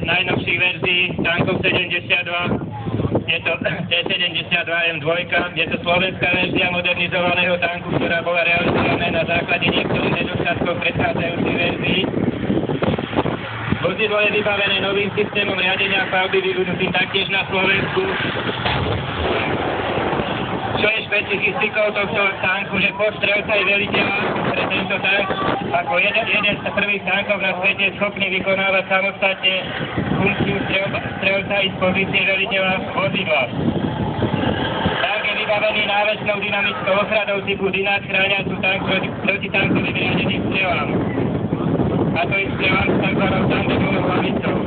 najnovších verzií tankov 72. Je to T-72 M2, je to slovenská verzia modernizovaného tanku, ktorá bola realizovaná na základe niektorých nedostatkov predchádzajúcich verzií. Vozidlo je vybavené novým systémom riadenia palby vyvinutým taktiež na Slovensku. Čo je špecifikou tohto tanku, že post strelca je veliteľa pre tento tank ako jeden z prvých tankov na svete schopný vykonávať samostatne funkciu strelca i z pozície veliteľa vozidla. Tank je vybavený návesnou dynamickou ochranou typu Dynat chrániacu tank proti tankovým riadeným strelám. A to ich strelám s takzvanou tandemovou hlavicou.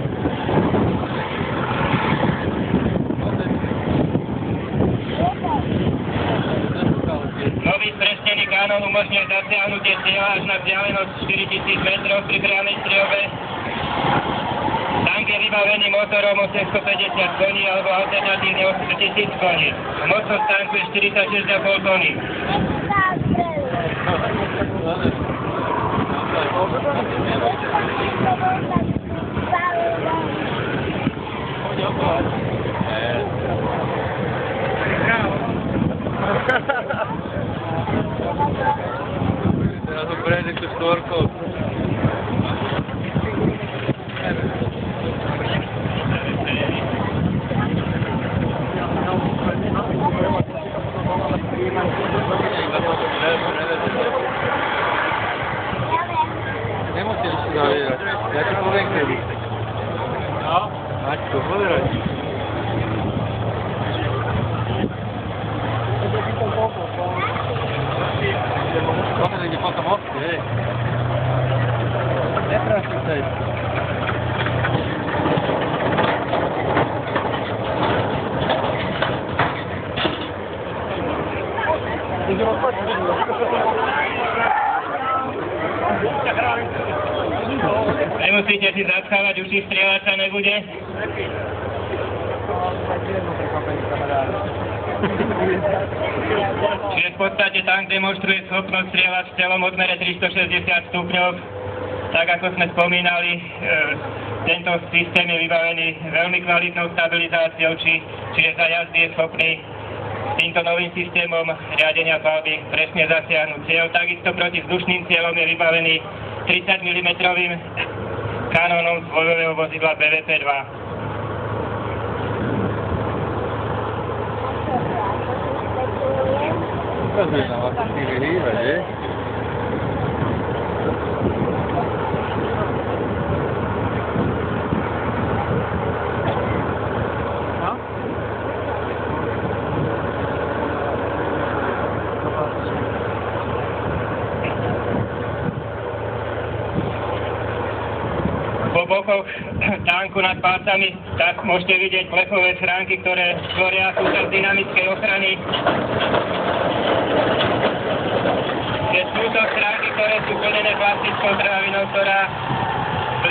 Nový spresnený kanón umožňuje zasiahnutie cieľa až na vzdialenosť 4000 metrov pri priamej streľbe. Tank je vybavený motorom 850 koní alebo alternatívne 8000 koní. Mocnosť tanku je 46,5 tony. Teraz ho prejde tú štvorkou. Nemusíš si zavierať. Ja ti poviem, kedy. No? Maťko, povedaj. Potom ide po tom obci, hej. Neprasí sa ísť. Nemusíte si zaschávať, uši strieľať sa nebude. Čiže v podstate tank demonstruje schopnosť strieľať v celom odmere 360 stupňov. Tak ako sme spomínali, tento systém je vybavený veľmi kvalitnou stabilizáciou, čiže za jazdy je schopný týmto novým systémom riadenia palby presne zasiahnuť cieľ. Takisto proti vzdušným cieľom je vybavený 30 mm kanónom z bojového vozidla BVP-2. To znamená, ako si vyhýva, že? Po bokoch tanku nad pásami tak môžete vidieť plechové schránky, ktoré tvoria súčasť dynamickej ochrany. Sú to schránky, ktoré sú plnené plastickou trávinou, ktorá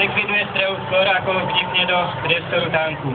likviduje strelu skôr, ako vnikne do priestoru tanku.